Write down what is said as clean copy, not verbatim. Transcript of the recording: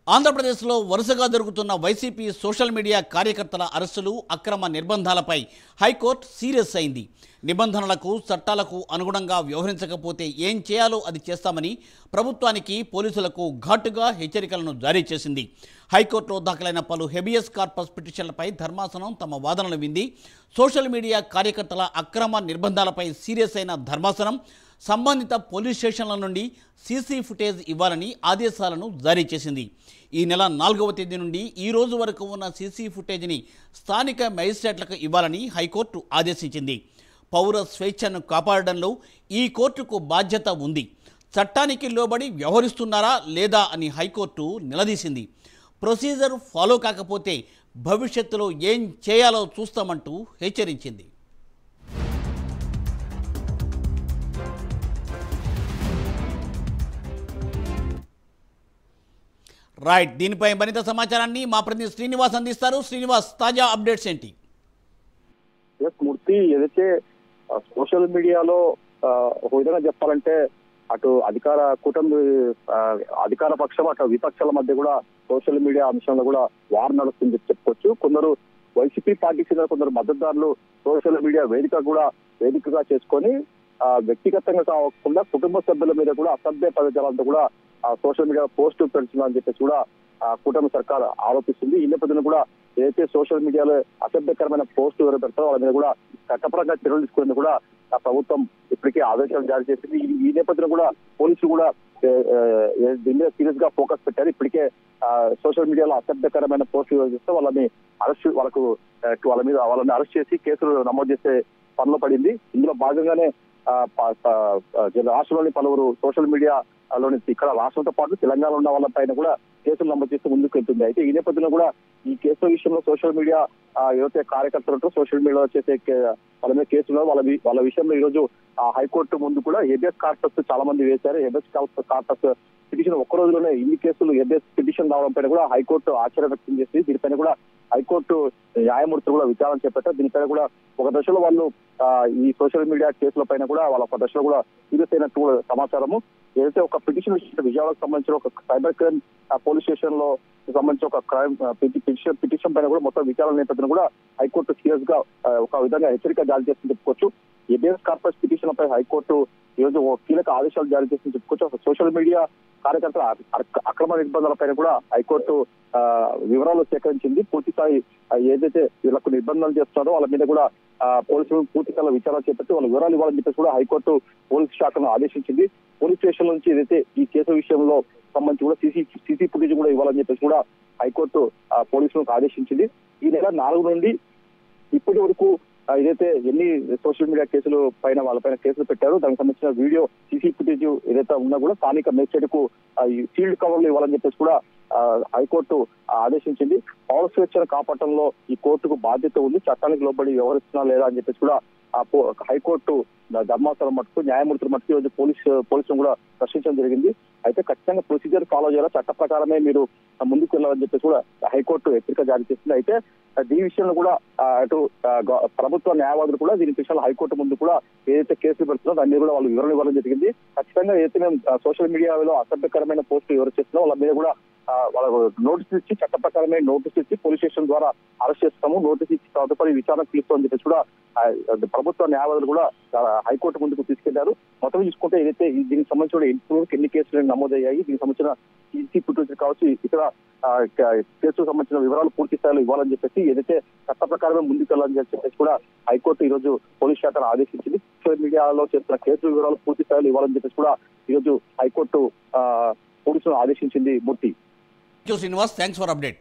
ఆంధ్రప్రదేశ్లో వరుసగా జరుగుతున్న వైసీపీ సోషల్ మీడియా కార్యకర్తల అరెస్టులు, అక్రమ నిర్బంధాలపై హైకోర్టు సీరియస్ అయింది. నిబంధనలకు, చట్టాలకు అనుగుణంగా వ్యవహరించకపోతే ఏం చేయాలో అది చేస్తామని ప్రభుత్వానికి, పోలీసులకు ఘాటుగా హెచ్చరికలను జారీ చేసింది. హైకోర్టులో దాఖలైన పలు హెబియస్ కార్పస్ పిటిషన్లపై ధర్మాసనం తమ వాదనలు వింది. సోషల్ మీడియా కార్యకర్తల అక్రమ నిర్బంధాలపై సీరియస్ అయిన ధర్మాసనం సంబంధిత పోలీస్ స్టేషన్ల నుండి సీసీ ఫుటేజ్ ఇవ్వాలని ఆదేశాలను జారీ చేసింది. ఈ నెల 4వ తేదీ నుండి ఈ రోజు వరకు ఉన్న సీసీ ఫుటేజ్ని స్థానిక మేజిస్ట్రేట్లకు ఇవ్వాలని హైకోర్టు ఆదేశించింది. పౌర స్వేచ్ఛను కాపాడడంలో ఈ కోర్టుకు బాధ్యత ఉంది. చట్టానికి లోబడి వ్యవహరిస్తున్నారా లేదా అని హైకోర్టు నిలదీసింది. ప్రొసీజర్ ఫాలో కాకపోతే భవిష్యత్తులో ఏం చేయాలో చూస్తామంటూ హెచ్చరించింది. రైట్, దీనిపై మరింత సమాచారాన్ని మా ప్రతినిధి శ్రీనివాస్ అందిస్తారు. శ్రీనివాస్, తాజా అప్డేట్స్ ఏంటి? మూర్తి, ఏదైతే సోషల్ మీడియాలో ఒక విధంగా చెప్పాలంటే అటు కూటమి అధికార పక్షం, అటు విపక్షాల మధ్య కూడా సోషల్ మీడియా అంశంలో కూడా వార్ నడుస్తుంది చెప్పుకోవచ్చు. కొందరు వైసీపీ పార్టీకి చెందిన కొందరు మద్దతుదారులు సోషల్ మీడియా వేదికగా చేసుకొని వ్యక్తిగతంగా కాకుండా కుటుంబ సభ్యుల మీద కూడా అసభ్య పదజాలంతో కూడా సోషల్ మీడియా పోస్టు పెడుతుందని చెప్పేసి కూడా కూటమి సర్కార్ ఆరోపిస్తుంది. ఈ నేపథ్యంలో కూడా ఏదైతే సోషల్ మీడియాలో అసభ్యకరమైన పోస్టు ఎవరు పెడతారో వాళ్ళ మీద కూడా చట్టపరంగా చర్యలు తీసుకునేందుకు కూడా ప్రభుత్వం ఇప్పటికే ఆదేశాలు జారీ చేసింది. ఈ నేపథ్యంలో కూడా పోలీసులు కూడా దీని మీద సీరియస్ గా ఫోకస్ పెట్టారు. ఇప్పటికే సోషల్ మీడియాలో అసభ్యకరమైన పోస్టులు చేస్తే వాళ్ళని అరెస్ట్ చేసి కేసులు నమోదు చేసే పనిలో పడింది. ఇందులో భాగంగానే రాష్ట్రంలోని పలువురు సోషల్ మీడియా ఇక్కడ రాష్ట్రంతో పాటు తెలంగాణలో ఉన్న వాళ్ళ పైన కూడా కేసులు నమోదు చేస్తూ ముందుకు వెళ్తుంది. అయితే ఈ నేపథ్యంలో కూడా ఈ కేసుల విషయంలో సోషల్ మీడియా ఏవైతే కార్యకర్తలు సోషల్ మీడియాలో చేసే వాళ్ళ మీద కేసులు వాళ్ళ విషయంలో ఈ రోజు హైకోర్టు ముందు కూడా హెబియస్ కార్పస్ చాలా మంది వేశారు. హెబియస్ కార్పస్ పిటిషన్ ఒక్క రోజులోనే ఇన్ని కేసులు హెబియస్ పిటిషన్ రావడం పైన కూడా హైకోర్టు ఆశ్చర్యం వ్యక్తం చేసింది. దీనిపైన కూడా హైకోర్టు న్యాయమూర్తులు కూడా విచారణ చేపట్టారు. దీనిపైన కూడా ఒక దశలో వాళ్ళు ఈ సోషల్ మీడియా కేసుల పైన కూడా వాళ్ళ ఒక దశలో కూడా సీరియస్ అయినట్టు సమాచారము. ఏదైతే ఒక పిటిషన్ విజయవాడకు సంబంధించిన ఒక సైబర్ క్రైమ్ పోలీస్ స్టేషన్ లో సంబంధించిన ఒక క్రైమ్ పిటిషన్ పైన కూడా మొత్తం విచారణ నేపథ్యంలో కూడా హైకోర్టు సీరియస్ గా ఒక విధంగా హెచ్చరిక జారీ చేస్తుందని చెప్పుకోవచ్చు. హెబియస్ కార్పస్ పిటిషన్ పై హైకోర్టు ఈ రోజు కీలక ఆదేశాలు జారీ చేస్తుందని చెప్పుకోవచ్చు. సోషల్ మీడియా కార్యకర్తల అక్రమ నిర్బంధాల పైన కూడా హైకోర్టు వివరాలు సేకరించింది. పూర్తిస్థాయి ఏదైతే వీళ్ళకు నిర్బంధాలు చేస్తున్నారో వాళ్ళ మీద కూడా పోలీసులు పూర్తిస్థాయిలో విచారణ చేపట్టి వాళ్ళ వివరాలు ఇవ్వాలని చెప్పేసి కూడా హైకోర్టు పోలీసు శాఖను ఆదేశించింది. పోలీస్ స్టేషన్ నుంచి ఏదైతే ఈ కేసు విషయంలో సంబంధించి కూడా సీసీ ఫుటేజ్ కూడా ఇవ్వాలని చెప్పేసి కూడా హైకోర్టు పోలీసులకు ఆదేశించింది. ఈ నెల 4 నుండి ఇప్పటి వరకు ఏదైతే ఎన్ని సోషల్ మీడియా కేసులు పైన వాళ్ళపైన కేసులు పెట్టారో దానికి సంబంధించిన వీడియో సీసీ ఫుటేజ్ ఏదైతే ఉన్నా కూడా స్థానిక మేజిస్ట్రేట్ కు ఫీల్డ్ కవర్లు ఇవ్వాలని చెప్పేసి కూడా హైకోర్టు ఆదేశించింది. పౌర స్వేచ్ఛను కాపాడటంలో ఈ కోర్టుకు బాధ్యత ఉంది. చట్టానికి లోబడి వ్యవహరిస్తున్నా లేదా అని చెప్పేసి కూడా హైకోర్టు ధర్మాసనం మటుకు న్యాయమూర్తులు మటుకు ఈరోజు పోలీసులు కూడా ప్రశ్నించడం జరిగింది. అయితే ఖచ్చితంగా ప్రొసీజర్ ఫాలో చేయాలా, చట్ట ప్రకారమే మీరు ముందుకు వెళ్ళాలని చెప్పేసి కూడా హైకోర్టు హెచ్చరిక జారీ చేసింది. అయితే దీని విషయంలో కూడా అటు ప్రభుత్వ న్యాయవాదులు కూడా దీని విషయంలో హైకోర్టు ముందు కూడా ఏదైతే కేసులు పెడుతున్నారో దాన్ని కూడా వాళ్ళు వివరణ ఇవ్వాలని జరిగింది. ఖచ్చితంగా ఏదైతే మేము సోషల్ మీడియాలో అసభ్యకరమైన పోస్టులు ఎవరు చేస్తున్నారో వాళ్ళ మీద కూడా వాళ్ళకు నోటీసులు ఇచ్చి చట్ట ప్రకారమే నోటీసులు ఇచ్చి పోలీస్ స్టేషన్ ద్వారా అరెస్ట్ చేస్తాము, నోటీసు ఇచ్చి తదుపరి విచారణకు తీసుకోమని చెప్పేసి కూడా ప్రభుత్వ న్యాయవాదులు కూడా హైకోర్టు ముందుకు తీసుకెళ్లారు. మొత్తం చూసుకుంటే ఏదైతే దీనికి సంబంధించిన ఎన్ని కేసులు నమోదయ్యాయి, దీనికి సంబంధించిన సీసీ ఫుటేజ్ కావచ్చు, ఇతర కేసులకు సంబంధించిన వివరాలు పూర్తి స్థాయిలో ఇవ్వాలని చెప్పేసి ఏదైతే చట్ట ప్రకారమే ముందుకు వెళ్ళాలని చెప్పేసి కూడా హైకోర్టు ఈ రోజు పోలీస్ శాఖను ఆదేశించింది. సోషల్ మీడియాలో చేస్తున్న కేసుల వివరాలు పూర్తి స్థాయిలో ఇవ్వాలని చెప్పేసి కూడా ఈ రోజు హైకోర్టు పోలీసులను ఆదేశించింది. మూర్తి, శ్రీనివాస్, థ్యాంక్స్ ఫర్ అప్డేట్.